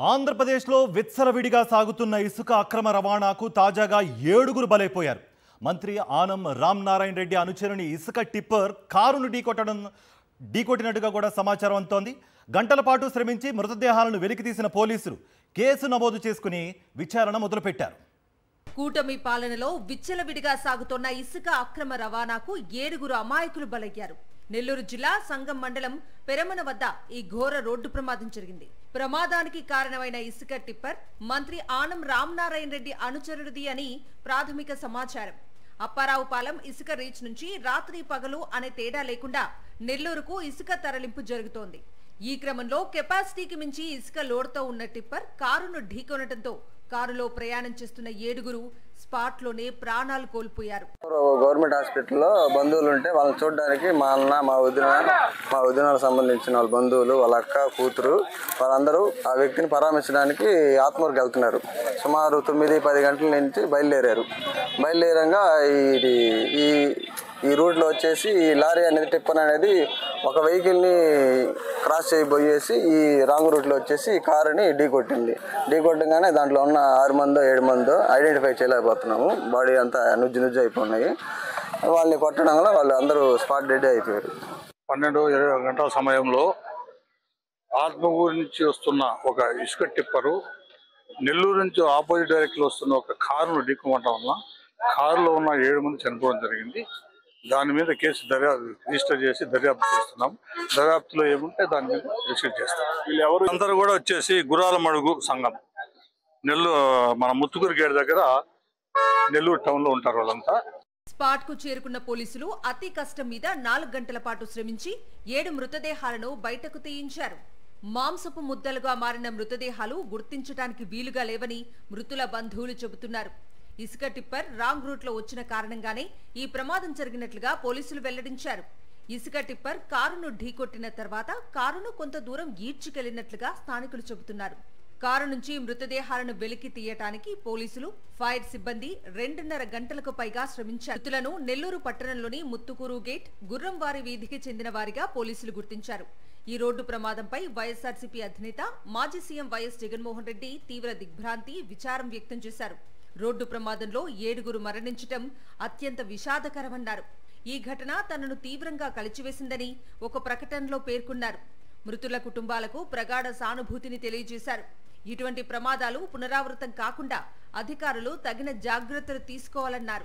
ఆంధ్రప్రదేశ్లో విచ్చలవిడిగా సాగుతున్న ఇసుక అక్రమ రవాణాకు తాజాగా 7గురు బలైపోయారు. మంత్రి ఆనం రామనారాయణ రెడ్డి అనుచరుని ఇసుక టిప్పర్ కారును ఢీకొట్టినట్టుగా కూడా సమాచారం అందుతోంది. గంటల పాటు శ్రమించి మృతదేహాలను వెలికితీసిన పోలీసులు కేసు నమోదు చేసుకుని విచారణ మొదలుపెట్టారు. కూటమి పాలనలో విచ్చలవిడిగా సాగుతున్న ఇసుక అక్రమ రవాణాకు 7గురు అమాయకులు బలయ్యారు. నెల్లూరు జిల్లా సంగం మండలం పెరమన వద్ద ఈ ఘోర రోడ్డు ప్రమాదం జరిగింది. ప్రమాదానికి కారణమైన ఇసుక టిప్పర్ మంత్రి ఆనం రామనారాయణ రెడ్డి అనుచరుడిది అని ప్రాథమిక సమాచారం. అప్పారావుపాలెం ఇసుక రీచ్ నుంచి రాత్రి పగలు అనే తేడా లేకుండా నెల్లూరుకు ఇసుక తరలింపు జరుగుతోంది. ఈ క్రమంలో కెపాసిటీకి మించి ఇసుక లోడ్తో ఉన్న టిప్పర్ కారును ఢీకొనడంతో కారులో ప్రయాణం చేస్తున్న 7గురు స్పాట్లోనే ప్రాణాలు కోల్పోయారు. గవర్నమెంట్ హాస్పిటల్లో బంధువులు ఉంటే వాళ్ళని చూడడానికి మా అన్న, మా వదినలకు సంబంధించిన వాళ్ళ బంధువులు, వాళ్ళ అక్క, కూతురు వాళ్ళందరూ ఆ వ్యక్తిని పరామర్శించడానికి ఆత్మూరుకి వెళ్తున్నారు. సుమారు 9-10 గంటల నుంచి బయలుదేరంగా ఈ రూట్లో వచ్చేసి ఈ లారీ అనేది, టిప్పర్ అనేది ఒక వెహికల్ని క్రాస్ చేయబోయేసి ఈ రాంగ్ రూట్లో వచ్చేసి ఈ కారుని ఢీకొట్టగానే దాంట్లో ఉన్న 6 మందో 7 మందో ఐడెంటిఫై చేయలేకపోతున్నాము. బాడీ అంతా నుజ్జు అయిపోయినాయి. వాళ్ళని కొట్టడం వల్ల వాళ్ళు అందరూ స్పాట్ డెడ్ అయిపోయారు. 12-20 గంటల సమయంలో ఆత్మూరు నుంచి వస్తున్న ఒక ఇసుక టిప్పరు నెల్లూరు నుంచి ఆపోజిట్ డైరెక్ట్లో వస్తున్న ఒక కారును ఢీకొనడం వల్ల కారులో ఉన్న 7 మంది చనిపోవడం జరిగింది. దాని మీద కేసు రిజిస్టర్ చేసి దర్యాప్తు చేస్తున్నాం. దర్యాప్తులో ఏముంటే దాని మీద రిజిస్టర్ చేస్తాం. వీళ్ళు అందరూ కూడా వచ్చేసి గురాల మడుగు సంఘం, నెల్లూరు మన ముత్తుకూరు గేట్ దగ్గర నెల్లూరు టౌన్ లో ఉంటారు. వాళ్ళంతా స్పాట్ కు చేరుకున్న పోలీసులు అతి కష్టం మీద 4 గంటల పాటు శ్రమించి 7 మృతదేహాలను బయటకు తీయించారు. మాంసపు ముద్దలుగా మారిన మృతదేహాలు గుర్తించడానికి వీలుగా లేవని మృతుల బంధువులు చెబుతున్నారు. ఇసుక టిప్పర్ రాంగ్ రూట్ లో వచ్చిన కారణంగానే ఈ ప్రమాదం జరిగినట్లుగా పోలీసులు వెల్లడించారు. ఇసుక టిప్పర్ కారును ఢీకొట్టిన తర్వాత కారును కొంత దూరం ఈడ్చుకెళ్లినట్లుగా స్థానికులు చెబుతున్నారు. కారు నుంచి మృతదేహాలను వెలికి తీయటానికి పోలీసులు, ఫైర్ సిబ్బంది 2.5 గంటలకు పైగా శ్రమించారు. మృతులను నెల్లూరు పట్టణంలోని ముత్తుకూరు గేట్, గుర్రంవారి వీధికి చెందిన వారిగా పోలీసులు గుర్తించారు. ఈ రోడ్డు ప్రమాదంపై వైఎస్ఆర్సీపీ అధినేత మాజీ సీఎం వైఎస్ జగన్మోహన్ రెడ్డి తీవ్ర దిగ్భ్రాంతి, విచారం వ్యక్తం చేశారు. రోడ్డు ప్రమాదంలో 7గురు మరణించటం అత్యంత విషాదకరమన్నారు. ఈ ఘటన తనను తీవ్రంగా కలిచివేసిందని ఒక ప్రకటనలో పేర్కొన్నారు. మృతుల కుటుంబాలకు ప్రగాఢ సానుభూతిని తెలియజేశారు. ఇటువంటి ప్రమాదాలు పునరావృతం కాకుండా అధికారులు తగిన జాగ్రత్తలు తీసుకోవాలన్నారు.